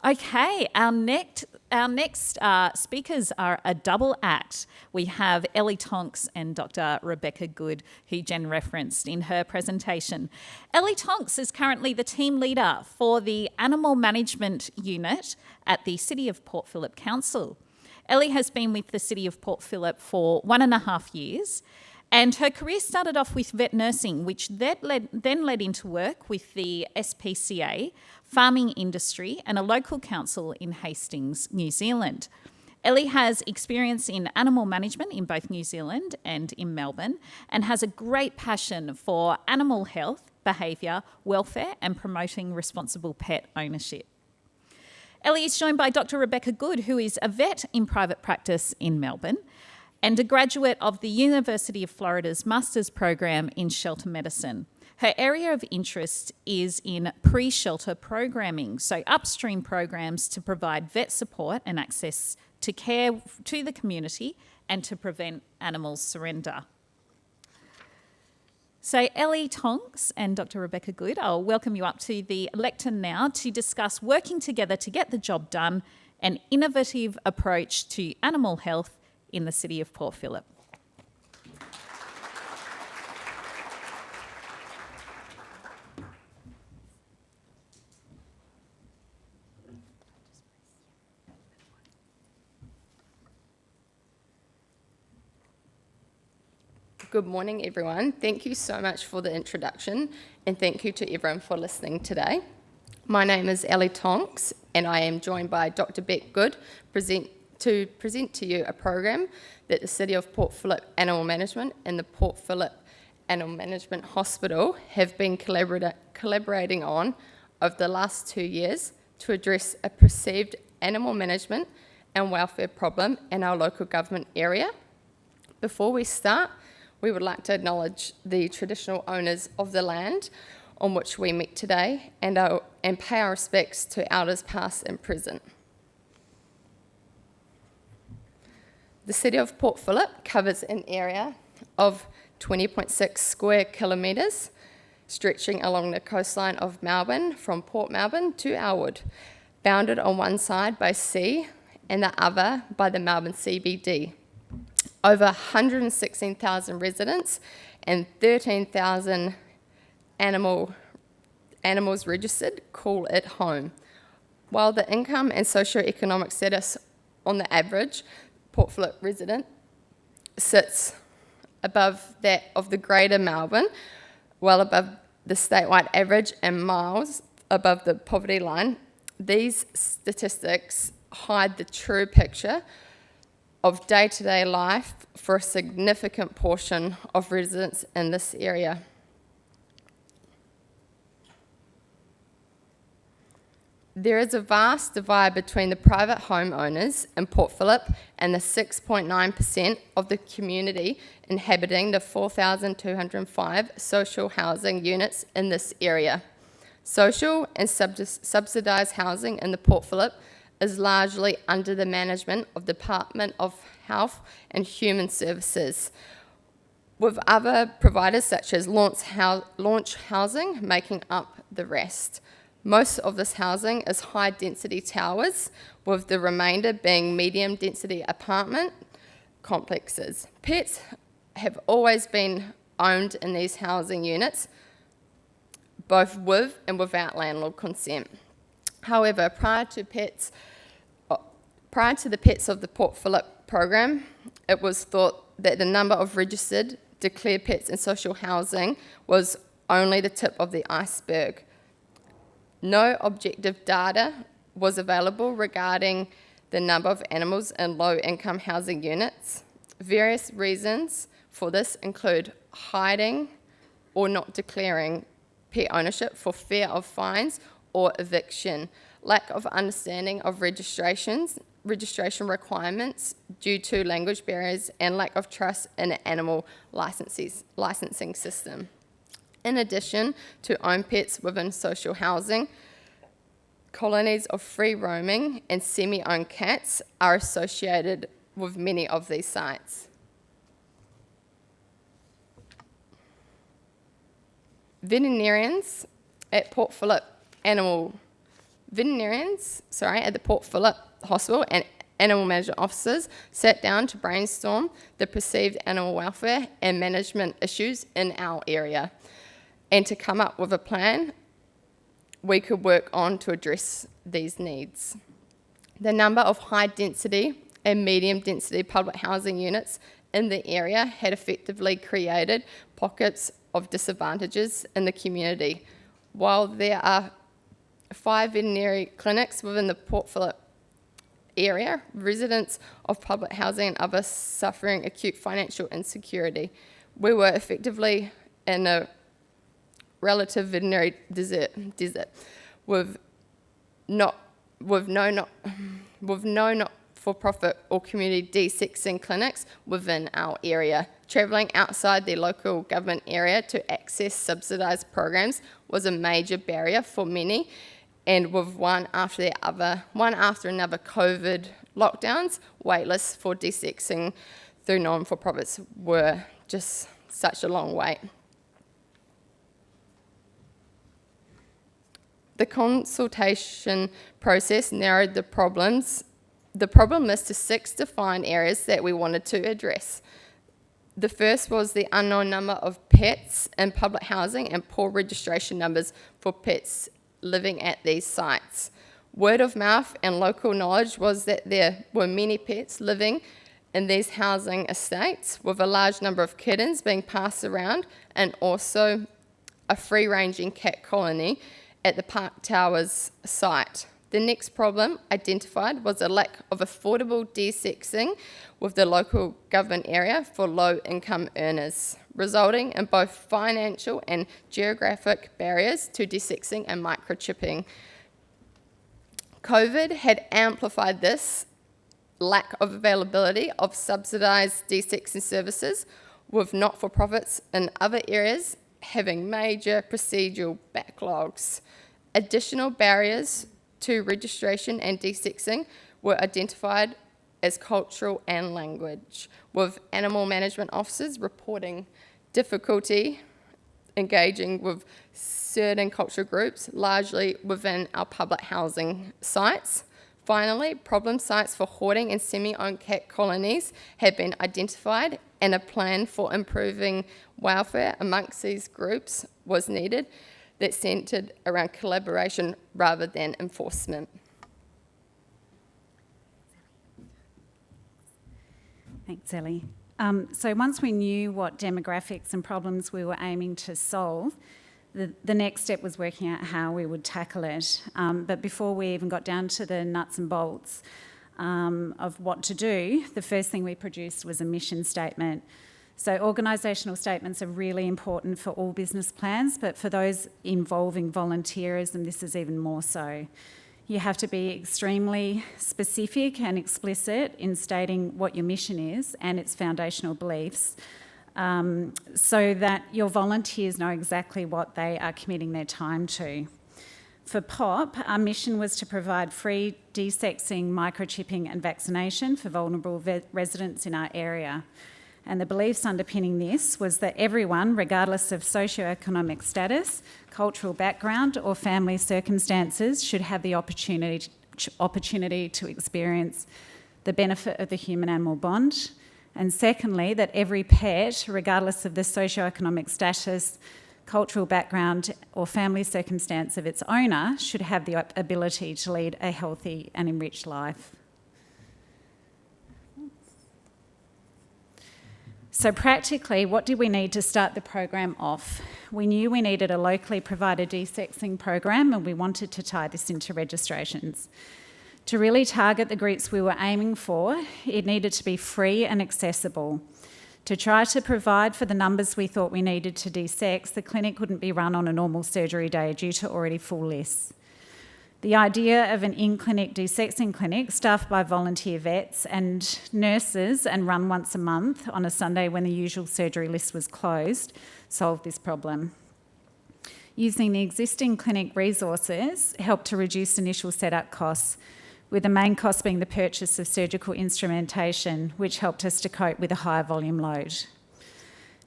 Okay, our next speakers are a double act. We have Ellie Tonks and Dr. Rebecca Goode, who Jen referenced in her presentation. Ellie Tonks is currently the team leader for the Animal Management Unit at the City of Port Phillip Council. Ellie has been with the City of Port Phillip for 1.5 years, and her career started off with vet nursing, which then led into work with the SPCA, farming industry, and a local council in Hastings, New Zealand. Ellie has experience in animal management in both New Zealand and in Melbourne, and has a great passion for animal health, behaviour, welfare, and promoting responsible pet ownership. Ellie is joined by Dr. Rebecca Goode, who is a vet in private practice in Melbourne and a graduate of the University of Florida's Master's Program in Shelter Medicine. Her area of interest is in pre-shelter programming, so upstream programs to provide vet support and access to care to the community and to prevent animal surrender. So Ellie Tonks and Dr. Rebecca Goode, I'll welcome you up to the lectern now to discuss working together to get the job done, an innovative approach to animal health in the City of Port Phillip. Good morning, everyone. Thank you so much for the introduction, and thank you to everyone for listening today. My name is Ellie Tonks, and I am joined by Dr. Beck Goode to present to you a program that the City of Port Phillip Animal Management and the Port Phillip Animal Management Hospital have been collaborating on over the last 2 years to address a perceived animal management and welfare problem in our local government area. Before we start, we would like to acknowledge the traditional owners of the land on which we meet today and pay our respects to elders past and present. The City of Port Phillip covers an area of 20.6 square kilometres, stretching along the coastline of Melbourne from Port Melbourne to Elwood, bounded on one side by sea and the other by the Melbourne CBD. Over 116,000 residents and 13,000 animals registered call it home. While the income and socio-economic status on the average Port Phillip resident sits above that of the Greater Melbourne, well above the statewide average and miles above the poverty line, these statistics hide the true picture of day-to-day life for a significant portion of residents in this area. There is a vast divide between the private homeowners in Port Phillip and the 6.9% of the community inhabiting the 4,205 social housing units in this area. Social and subsidised housing in the Port Phillip is largely under the management of the Department of Health and Human Services, with other providers such as Launch Housing making up the rest. Most of this housing is high-density towers, with the remainder being medium-density apartment complexes. Pets have always been owned in these housing units, both with and without landlord consent. However, prior to the Pets of the Port Phillip program, it was thought that the number of registered declared pets in social housing was only the tip of the iceberg. No objective data was available regarding the number of animals in low-income housing units. Various reasons for this include hiding or not declaring pet ownership for fear of fines or eviction, lack of understanding of registration requirements due to language barriers, and lack of trust in an animal licensing system. In addition to owned pets within social housing, colonies of free-roaming and semi-owned cats are associated with many of these sites. Veterinarians at Port Phillip Animal Veterinarians, at the Port Phillip Hospital and animal management officers sat down to brainstorm the perceived animal welfare and management issues in our area and to come up with a plan we could work on to address these needs. The number of high density and medium density public housing units in the area had effectively created pockets of disadvantages in the community. While there are 5 veterinary clinics within the Port Phillip area, residents of public housing and others suffering acute financial insecurity. We were effectively in a relative veterinary desert with no not-for-profit or community desexing clinics within our area. Travelling outside the local government area to access subsidised programs was a major barrier for many, and with one after another COVID lockdowns, waitlists for desexing through non-for-profits were just such a long wait. The consultation process narrowed the problem list to 6 defined areas that we wanted to address. The first was the unknown number of pets in public housing and poor registration numbers for pets living at these sites. Word of mouth and local knowledge was that there were many pets living in these housing estates, with a large number of kittens being passed around, and also a free-ranging cat colony at the Park Towers site. The next problem identified was a lack of affordable desexing with the local government area for low-income earners, resulting in both financial and geographic barriers to desexing and microchipping. COVID had amplified this lack of availability of subsidised desexing services, with not-for-profits in other areas having major procedural backlogs. Additional barriers to registration and desexing were identified as cultural and language, with animal management officers reporting difficulty engaging with certain cultural groups, largely within our public housing sites. Finally, problem sites for hoarding and semi-owned cat colonies had been identified, and a plan for improving welfare amongst these groups was needed that centred around collaboration rather than enforcement. Thanks, Ellie. So once we knew what demographics and problems we were aiming to solve, the next step was working out how we would tackle it. But before we even got down to the nuts and bolts of what to do, the first thing we produced was a mission statement. So organisational statements are really important for all business plans, but for those involving volunteerism, this is even more so. You have to be extremely specific and explicit in stating what your mission is and its foundational beliefs, so that your volunteers know exactly what they are committing their time to. For POP, our mission was to provide free desexing, microchipping and vaccination for vulnerable residents in our area. And the beliefs underpinning this was that everyone, regardless of socioeconomic status, cultural background or family circumstances, should have the opportunity to experience the benefit of the human-animal bond. And secondly, that every pet, regardless of the socioeconomic status, cultural background or family circumstance of its owner, should have the ability to lead a healthy and enriched life. So practically, what did we need to start the program off? We knew we needed a locally provided desexing program, and we wanted to tie this into registrations. To really target the groups we were aiming for, it needed to be free and accessible. To try to provide for the numbers we thought we needed to desex, the clinic couldn't be run on a normal surgery day due to already full lists. The idea of an in-clinic desexing clinic staffed by volunteer vets and nurses and run once a month on a Sunday when the usual surgery list was closed solved this problem. Using the existing clinic resources helped to reduce initial setup costs, with the main cost being the purchase of surgical instrumentation, which helped us to cope with a higher volume load.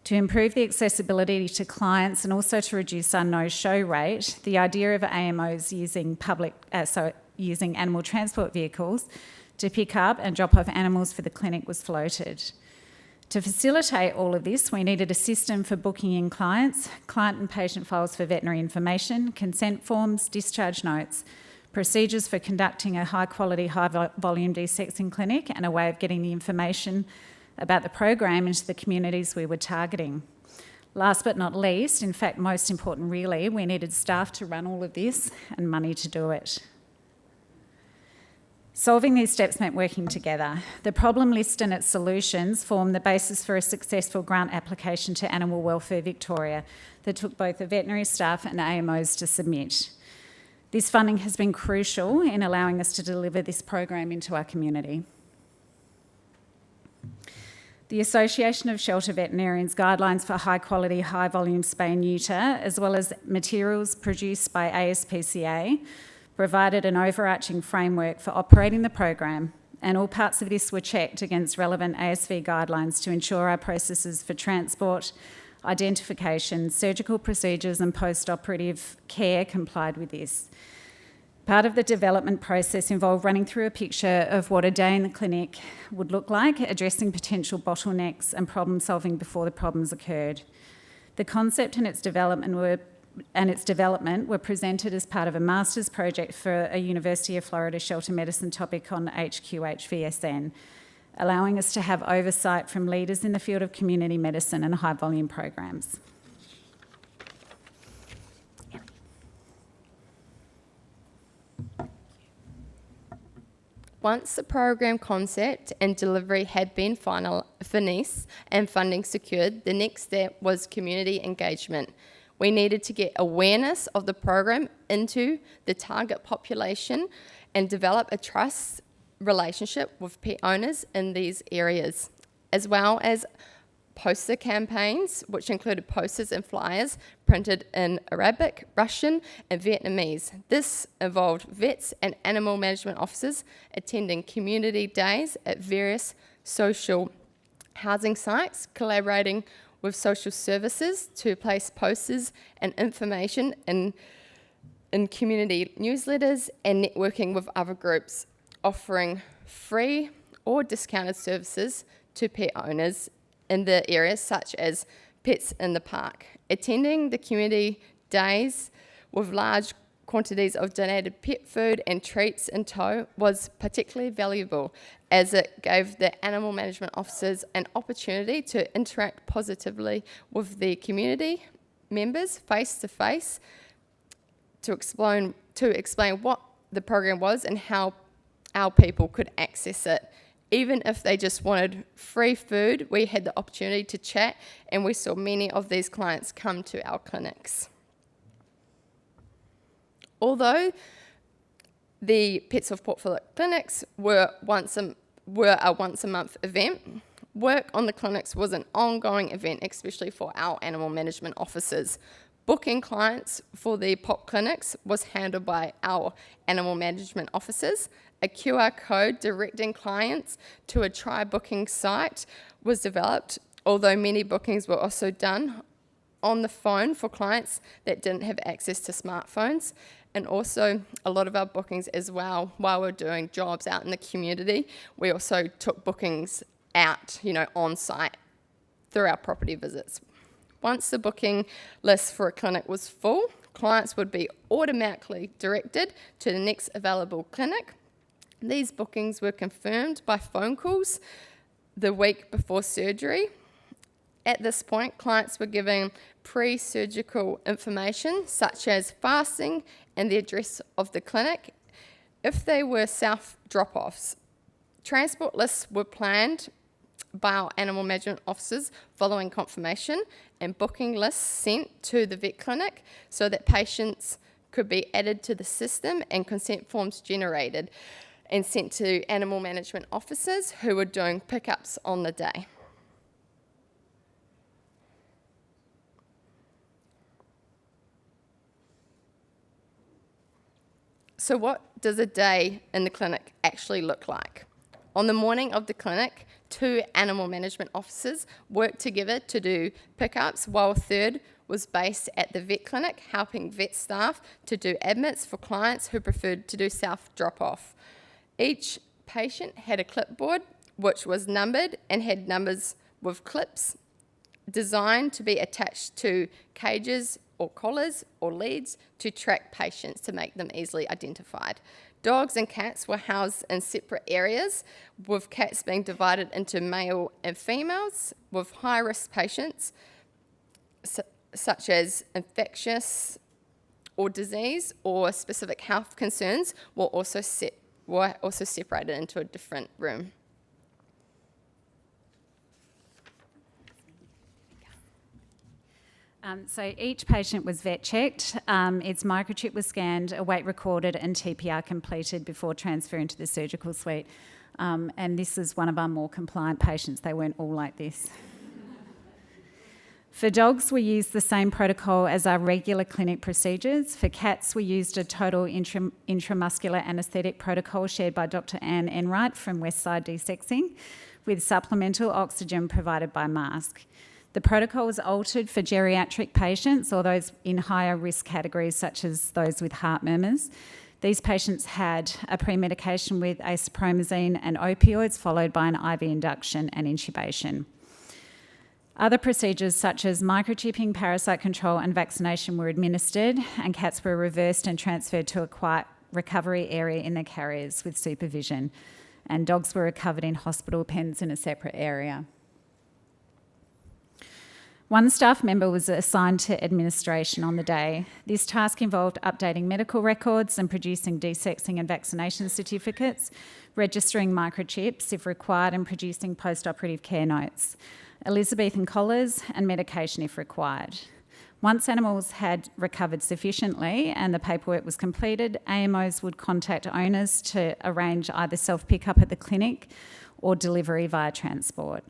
To improve the accessibility to clients and also to reduce our no-show rate, the idea of AMOs using animal transport vehicles to pick up and drop off animals for the clinic was floated. To facilitate all of this, we needed a system for booking in clients, client and patient files for veterinary information, consent forms, discharge notes, procedures for conducting a high-quality, high-volume desexing clinic, and a way of getting the information about the program into the communities we were targeting. Last but not least, in fact most important really, we needed staff to run all of this and money to do it. Solving these steps meant working together. The problem list and its solutions formed the basis for a successful grant application to Animal Welfare Victoria that took both the veterinary staff and AMOs to submit. This funding has been crucial in allowing us to deliver this program into our community. The Association of Shelter Veterinarians guidelines for high-quality, high-volume spay and neuter, as well as materials produced by ASPCA, provided an overarching framework for operating the program, and all parts of this were checked against relevant ASV guidelines to ensure our processes for transport, identification, surgical procedures and post-operative care complied with this. Part of the development process involved running through a picture of what a day in the clinic would look like, addressing potential bottlenecks and problem solving before the problems occurred. The concept and its development were presented as part of a master's project for a University of Florida shelter medicine topic on HQHVSN, allowing us to have oversight from leaders in the field of community medicine and high volume programs. Once the program concept and delivery had been finished and funding secured, the next step was community engagement. We needed to get awareness of the program into the target population and develop a trust relationship with pet owners in these areas, as well as poster campaigns, which included posters and flyers printed in Arabic, Russian, and Vietnamese. This involved vets and animal management officers attending community days at various social housing sites, collaborating with social services to place posters and information in community newsletters, and networking with other groups offering free or discounted services to pet owners in the areas such as Pets in the Park. Attending the community days with large quantities of donated pet food and treats in tow was particularly valuable, as it gave the animal management officers an opportunity to interact positively with the community members face to face to explain what the program was and how our people could access it. Even if they just wanted free food, we had the opportunity to chat, and we saw many of these clients come to our clinics. Although the Pets of Port Phillip clinics were a once-a-month event, work on the clinics was an ongoing event, especially for our animal management officers. Booking clients for the POP clinics was handled by our animal management officers. A QR code directing clients to a try booking site was developed, although many bookings were also done on the phone for clients that didn't have access to smartphones. And also a lot of our bookings as well, while we're doing jobs out in the community, we also took bookings out, on site through our property visits. Once the booking list for a clinic was full, clients would be automatically directed to the next available clinic. These bookings were confirmed by phone calls the week before surgery. At this point, clients were given pre-surgical information such as fasting and the address of the clinic if they were self-drop-offs. Transport lists were planned by our animal management officers following confirmation, and booking lists sent to the vet clinic so that patients could be added to the system and consent forms generated and sent to animal management officers who were doing pickups on the day. So what does a day in the clinic actually look like? On the morning of the clinic, 2 animal management officers worked together to do pickups, while a third was based at the vet clinic, helping vet staff to do admits for clients who preferred to do self-drop-off. Each patient had a clipboard which was numbered and had numbers with clips designed to be attached to cages or collars or leads to track patients to make them easily identified. Dogs and cats were housed in separate areas, with cats being divided into male and females, with high-risk patients such as infectious or disease or specific health concerns were also separated into a different room. So each patient was vet checked, its microchip was scanned, a weight recorded and TPR completed before transferring to the surgical suite. And this is one of our more compliant patients. They weren't all like this. For dogs, we used the same protocol as our regular clinic procedures. For cats, we used a total intramuscular anaesthetic protocol shared by Dr. Anne Enright from Westside Desexing, with supplemental oxygen provided by mask. The protocol was altered for geriatric patients or those in higher risk categories, such as those with heart murmurs. These patients had a pre-medication with acepromazine and opioids, followed by an IV induction and intubation. Other procedures such as microchipping, parasite control and vaccination were administered, and cats were reversed and transferred to a quiet recovery area in their carriers with supervision, and dogs were recovered in hospital pens in a separate area. One staff member was assigned to administration on the day. This task involved updating medical records and producing desexing and vaccination certificates, registering microchips if required, and producing post-operative care notes, Elizabethan collars and medication if required. Once animals had recovered sufficiently and the paperwork was completed, AMOs would contact owners to arrange either self-pickup at the clinic or delivery via transport.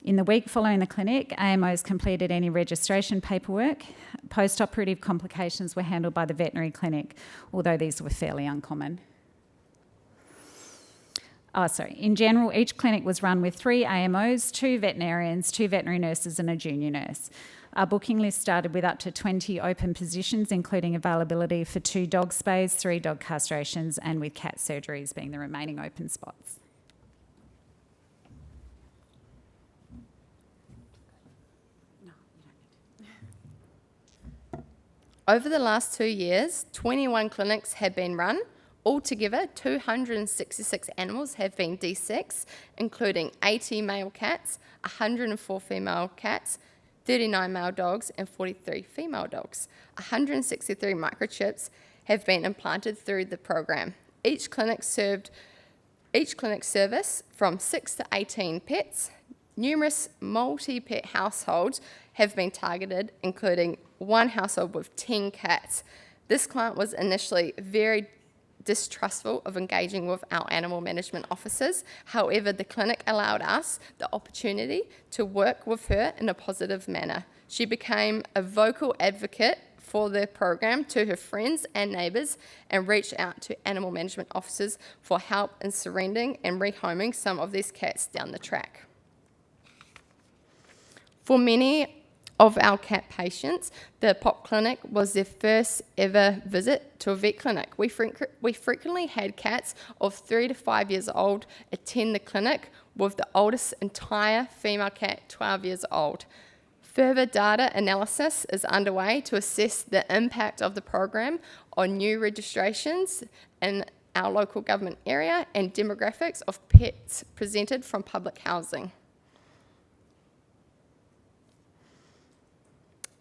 In the week following the clinic, AMOs completed any registration paperwork. Post-operative complications were handled by the veterinary clinic, although these were fairly uncommon. In general, each clinic was run with 3 AMOs, 2 veterinarians, 2 veterinary nurses and a junior nurse. Our booking list started with up to 20 open positions, including availability for 2 dog spays, 3 dog castrations, and with cat surgeries being the remaining open spots. Over the last 2 years, 21 clinics have been run. Altogether, 266 animals have been desexed, including 80 male cats, 104 female cats, 39 male dogs, and 43 female dogs. 163 microchips have been implanted through the program. Each clinic service from 6 to 18 pets. Numerous multi-pet households have been targeted, including one household with 10 cats. This client was initially very distrustful of engaging with our animal management officers. However, the clinic allowed us the opportunity to work with her in a positive manner. She became a vocal advocate for the program to her friends and neighbours and reached out to animal management officers for help in surrendering and rehoming some of these cats down the track. For many of our cat patients, the POP clinic was their first ever visit to a vet clinic. We frequently had cats of 3 to 5 years old attend the clinic, with the oldest entire female cat 12 years old. Further data analysis is underway to assess the impact of the program on new registrations in our local government area and demographics of pets presented from public housing.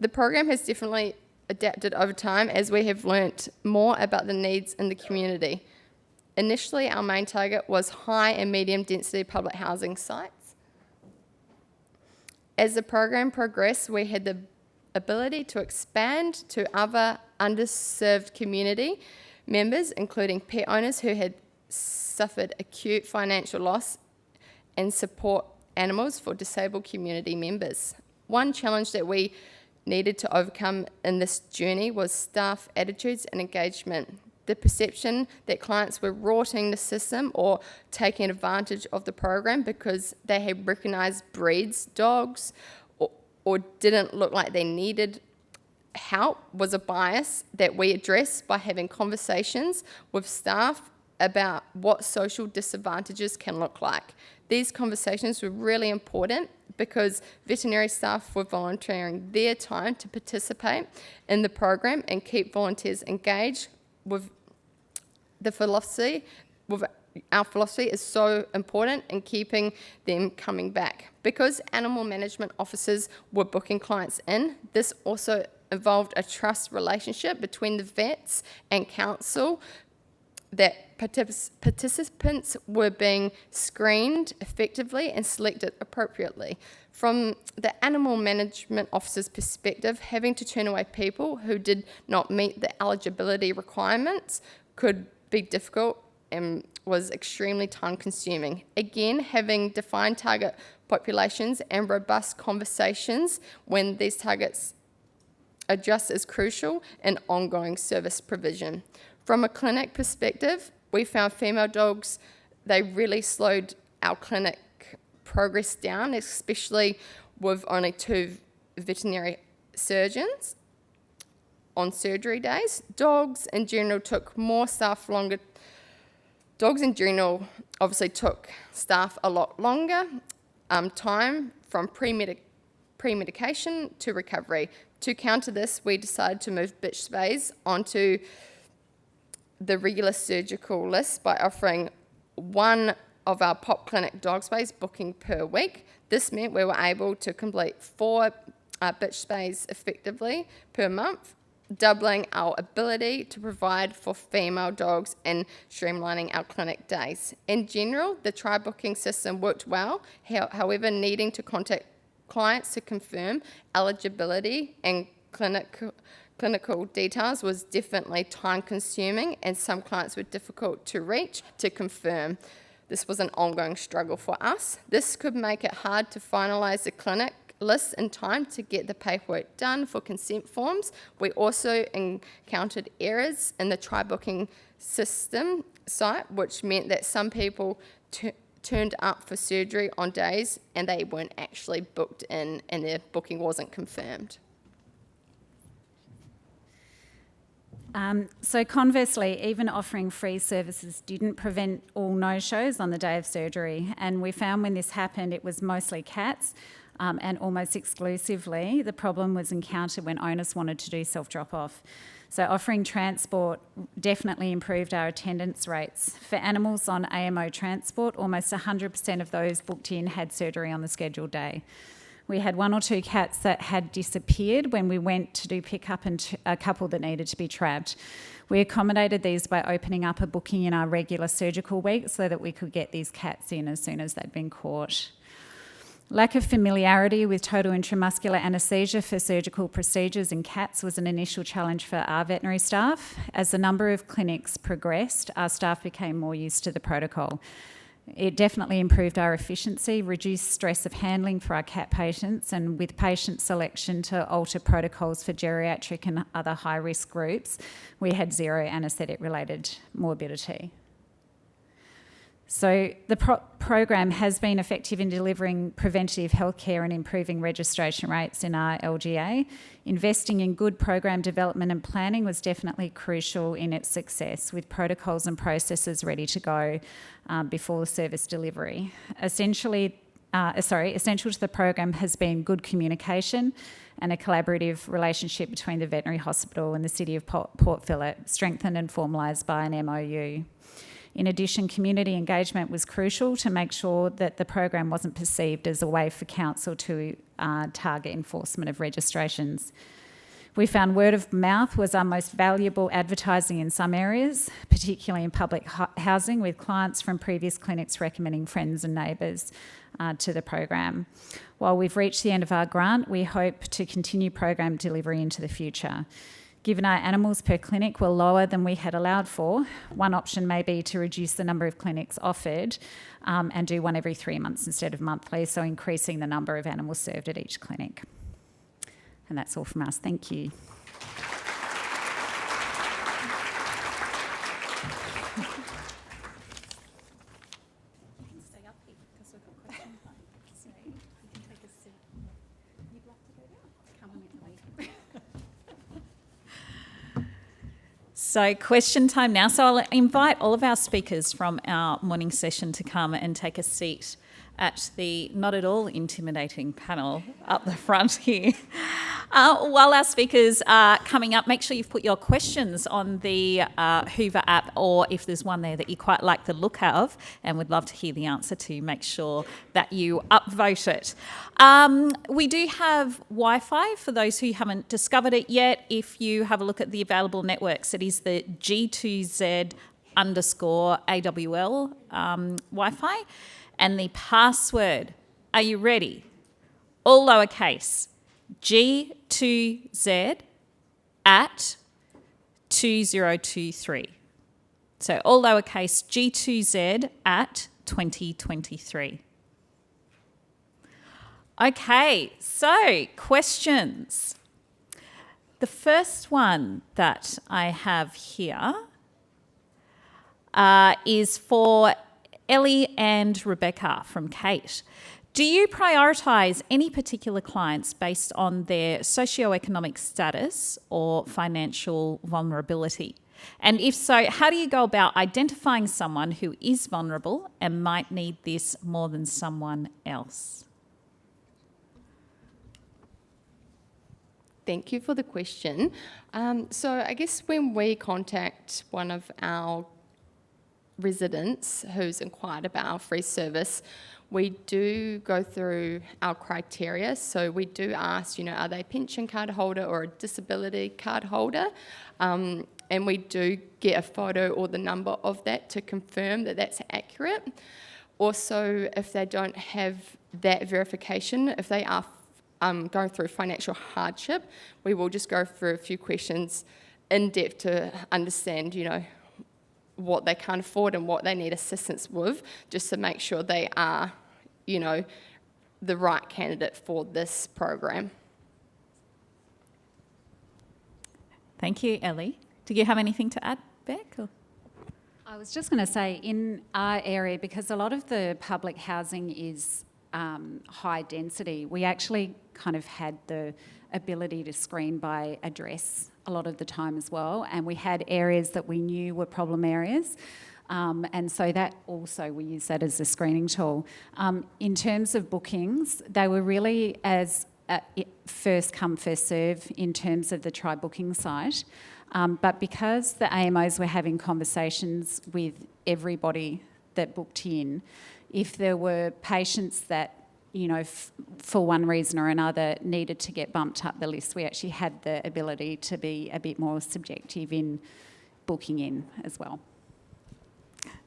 The program has definitely adapted over time as we have learnt more about the needs in the community. Initially, our main target was high and medium density public housing sites. As the program progressed, we had the ability to expand to other underserved community members, including pet owners who had suffered acute financial loss, and support animals for disabled community members. One challenge that we needed to overcome in this journey was staff attitudes and engagement. the perception that clients were rorting the system or taking advantage of the program because they had recognised breeds, dogs, or didn't look like they needed help was a bias that we addressed by having conversations with staff about what social disadvantages can look like. These conversations were really important because veterinary staff were volunteering their time to participate in the program and keep volunteers engaged with the philosophy. Our philosophy is so important in keeping them coming back. Because animal management officers were booking clients in, this also involved a trust relationship between the vets and council, that participants were being screened effectively and selected appropriately. From the animal management officer's perspective, having to turn away people who did not meet the eligibility requirements could be difficult and was extremely time-consuming. Again, having defined target populations and robust conversations when these targets adjust is crucial in ongoing service provision. From a clinic perspective, we found female dogs, they really slowed our clinic progress down, especially with only 2 veterinary surgeons on surgery days. Dogs in general took more staff longer. Dogs in general obviously took staff a lot longer time from pre-medication to recovery. To counter this, we decided to move bitch spays onto the regular surgical list by offering 1 of our pop clinic dog spays booking per week. This meant we were able to complete 4 bitch spays effectively per month, doubling our ability to provide for female dogs and streamlining our clinic days. In general, the tri-booking system worked well. However, needing to contact clients to confirm eligibility and clinical details was definitely time-consuming, and some clients were difficult to reach to confirm. This was an ongoing struggle for us. This could make it hard to finalise the clinic list in time to get the paperwork done for consent forms. We also encountered errors in the tri-booking system site, which meant that some people turned up for surgery on days and they weren't actually booked in and their booking wasn't confirmed. So conversely, even offering free services didn't prevent all no-shows on the day of surgery, and we found when this happened it was mostly cats, and almost exclusively the problem was encountered when owners wanted to do self-drop-off. So offering transport definitely improved our attendance rates. For animals on AMO transport, almost 100% of those booked in had surgery on the scheduled day. We had 1 or 2 cats that had disappeared when we went to do pickup and a couple that needed to be trapped. We accommodated these by opening up a booking in our regular surgical week so that we could get these cats in as soon as they'd been caught. Lack of familiarity with total intramuscular anaesthesia for surgical procedures in cats was an initial challenge for our veterinary staff. As the number of clinics progressed, our staff became more used to the protocol. It definitely improved our efficiency, reduced stress of handling for our cat patients, and with patient selection to alter protocols for geriatric and other high-risk groups, we had 0 anaesthetic-related morbidity. So the program has been effective in delivering preventative healthcare and improving registration rates in our LGA. Investing in good program development and planning was definitely crucial in its success, with protocols and processes ready to go before the service delivery. Essential to the program has been good communication and a collaborative relationship between the veterinary hospital and the City of Port Phillip, strengthened and formalised by an MOU. In addition, community engagement was crucial to make sure that the program wasn't perceived as a way for council to target enforcement of registrations. We found word of mouth was our most valuable advertising in some areas, particularly in public housing, with clients from previous clinics recommending friends and neighbours to the program. While we've reached the end of our grant, we hope to continue program delivery into the future. Given our animals per clinic were lower than we had allowed for, one option may be to reduce the number of clinics offered and do one every 3 months instead of monthly, so increasing the number of animals served at each clinic. And that's all from us. Thank you. So question time now. So I'll invite all of our speakers from our morning session to come and take a seat at the not at all intimidating panel up the front here. While our speakers are coming up, make sure you've put your questions on the Hoover app, or if there's one there that you quite like the look of and would love to hear the answer to, make sure that you upvote it. We do have Wi-Fi for those who haven't discovered it yet. If you have a look at the available networks, it is the G2Z_AWL Wi-Fi. And the password, are you ready? All lowercase, G2Z at 2023. So all lowercase, G2Z at 2023. Okay, so questions. The first one that I have here is for Ellie and Rebecca from Kate. Do you prioritise any particular clients based on their socioeconomic status or financial vulnerability? And if so, how do you go about identifying someone who is vulnerable and might need this more than someone else? Thank you for the question. So I guess when we contact one of our residents who's inquired about our free service, we do go through our criteria. So we do ask, are they a pension card holder or a disability card holder? And we do get a photo or the number of that to confirm that that's accurate. Also, if they don't have that verification, if they are going through financial hardship, we will just go through a few questions in depth to understand, what they can't afford and what they need assistance with, just to make sure they are, the right candidate for this program. Thank you, Ellie. Do you have anything to add, Beck? Or? I was just going to say, in our area, because a lot of the public housing is high density, we actually kind of had the ability to screen by address a lot of the time as well, and we had areas that we knew were problem areas, and so that also we use that as a screening tool. In terms of bookings, they were really as first come first serve in terms of the try booking site, but because the AMOs were having conversations with everybody that booked in, if there were patients that for one reason or another needed to get bumped up the list, we actually had the ability to be a bit more subjective in booking in as well.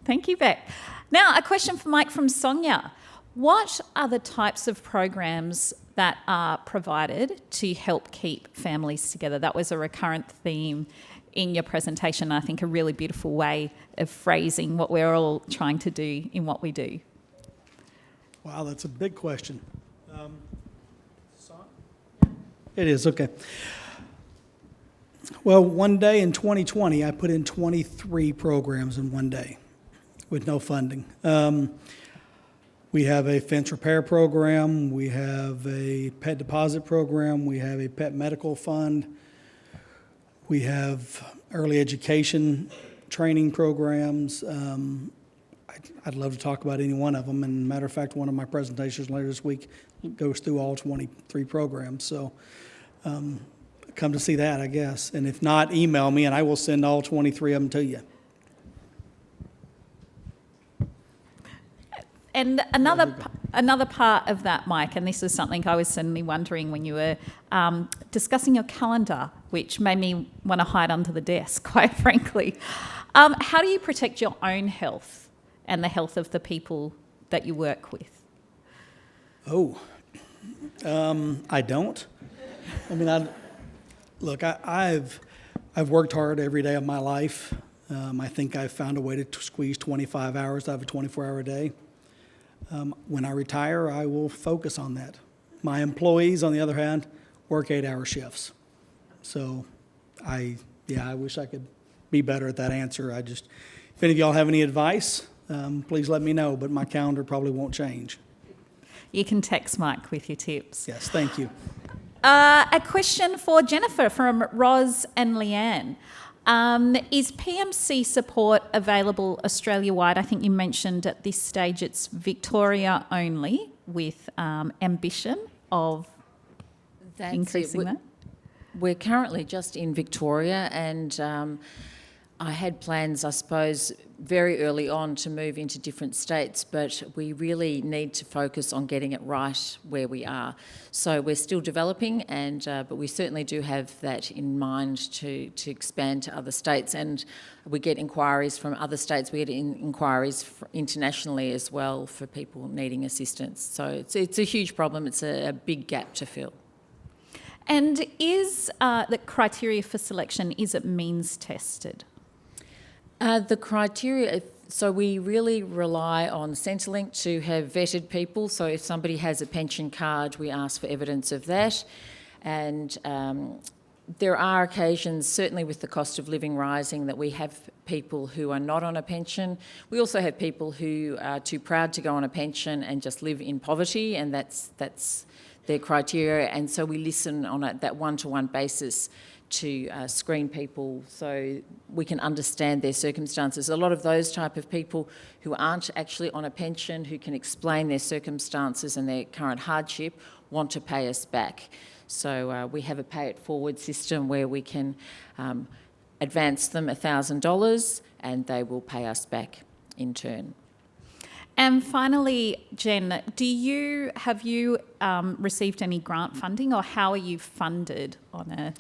Thank you, Beck. Now, a question for Mike from Sonia. What are the types of programs that are provided to help keep families together? That was a recurrent theme in your presentation, I think a really beautiful way of phrasing what we're all trying to do in what we do. Wow, that's a big question. It is, okay. Well, one day in 2020, I put in 23 programs in one day with no funding. We have a fence repair program, we have a pet deposit program, we have a pet medical fund, we have early education training programs. I'd love to talk about any one of them, and matter of fact, one of my presentations later this week goes through all 23 programs, so come to see that, I guess, and if not, email me and I will send all 23 of them to you. And another part of that, Mike, and this is something I was suddenly wondering when you were discussing your calendar, which made me want to hide under the desk, quite frankly. How do you protect your own health and the health of the people that you work with? I don't. I mean, I've worked hard every day of my life. I think I've found a way to squeeze 25 hours out of a 24-hour day. When I retire, I will focus on that. My employees, on the other hand, work 8-hour shifts. So, I wish I could be better at that answer. If any of y'all have any advice, please let me know, but my calendar probably won't change. You can text Mike with your tips. Yes, thank you. A question for Jennifer from Roz and Leanne. Is PMC support available Australia-wide? I think you mentioned at this stage it's Victoria only, with ambition of increasing that. We're currently just in Victoria, and I had plans, I suppose, very early on to move into different states, but we really need to focus on getting it right where we are. So we're still developing, but we certainly do have that in mind to expand to other states, and we get inquiries from other states. We get inquiries internationally as well for people needing assistance. So it's a huge problem. It's a big gap to fill. And is the criteria for selection, is it means tested? The criteria, so we really rely on Centrelink to have vetted people. So if somebody has a pension card, we ask for evidence of that. And there are occasions, certainly with the cost of living rising, that we have people who are not on a pension. We also have people who are too proud to go on a pension and just live in poverty, and that's their criteria. And so we listen on that one-to-one basis to screen people so we can understand their circumstances. A lot of those type of people who aren't actually on a pension, who can explain their circumstances and their current hardship, want to pay us back. So we have a pay it forward system where we can advance them $1,000 and they will pay us back in turn. And finally, Jen, have you received any grant funding, or how are you funded on a...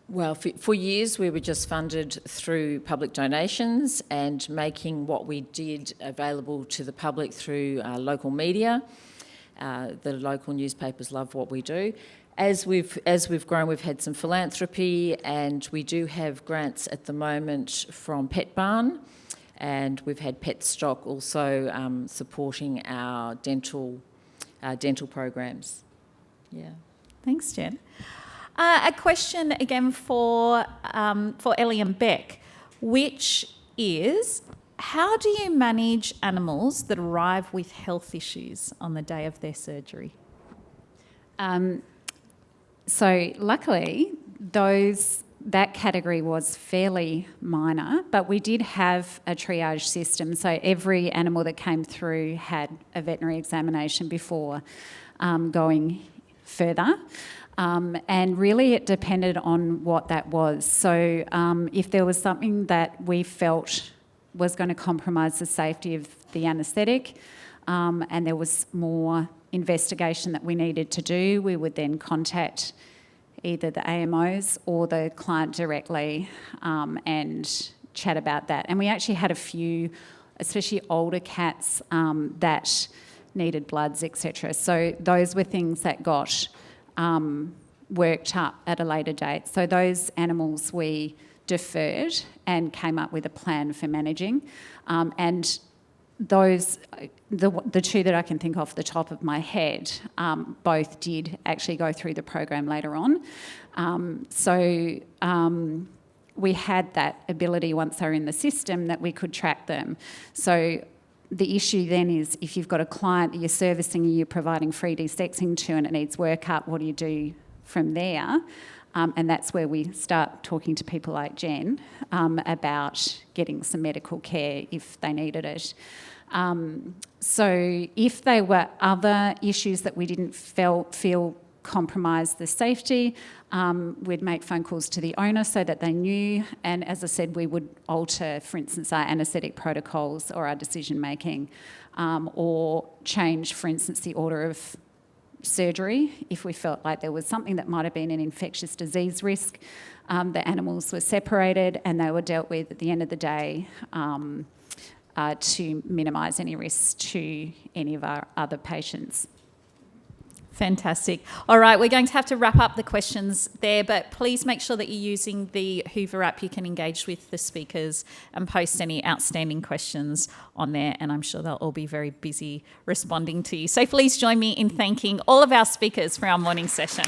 Well, for years we were just funded through public donations and making what we did available to the public through local media. The local newspapers love what we do. As we've grown, we've had some philanthropy, and we do have grants at the moment from Pet Barn, and we've had Pet Stock also supporting our dental programs. Yeah. Thanks, Jen. A question again for Ellie and Beck, which is, how do you manage animals that arrive with health issues on the day of their surgery? So luckily, that category was fairly minor, but we did have a triage system. So every animal that came through had a veterinary examination before going further. And really it depended on what that was. So if there was something that we felt was going to compromise the safety of the anaesthetic, and there was more investigation that we needed to do, we would then contact either the AMOs or the client directly and chat about that. And we actually had a few, especially older cats, that needed bloods, etc. So those were things that got worked up at a later date. So those animals we deferred and came up with a plan for managing. And those, the two that I can think off the top of my head, both did actually go through the program later on. We had that ability once they're in the system that we could track them. So the issue then is, if you've got a client that you're servicing and you're providing free desexing to and it needs workup, what do you do from there? And that's where we start talking to people like Jen about getting some medical care if they needed it. So if there were other issues that we didn't feel compromised the safety, we'd make phone calls to the owner so that they knew. And as I said, we would alter, for instance, our anaesthetic protocols or our decision making, or change, for instance, the order of surgery if we felt like there was something that might have been an infectious disease risk. The animals were separated and they were dealt with at the end of the day to minimise any risks to any of our other patients. Fantastic. All right, we're going to have to wrap up the questions there, but please make sure that you're using the Hoover app. You can engage with the speakers and post any outstanding questions on there, and I'm sure they'll all be very busy responding to you. So please join me in thanking all of our speakers for our morning session.